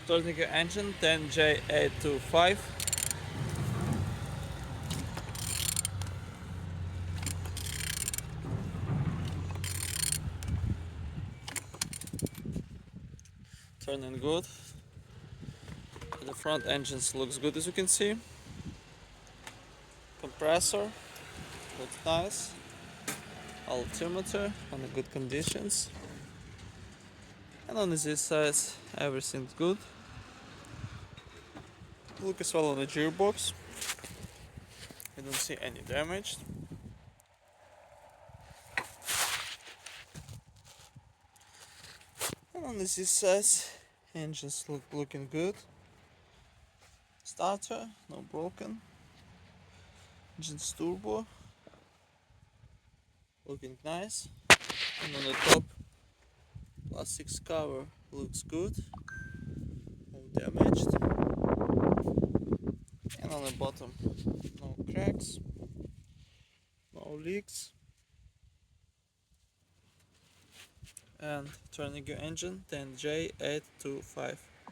Turning your engine 10J825. Turning good. The front engines looks good, as you can see. Compressor looks nice. Altimeter on the good conditions. And on this side everything's good. Look as well on the gearbox. I don't see any damage. And on this side, engines looking good. Starter, no broken. Engine's turbo, looking nice. And on the top, plastics cover looks good, no damaged. And on the bottom, no cracks, no leaks. And turning your engine 10J825.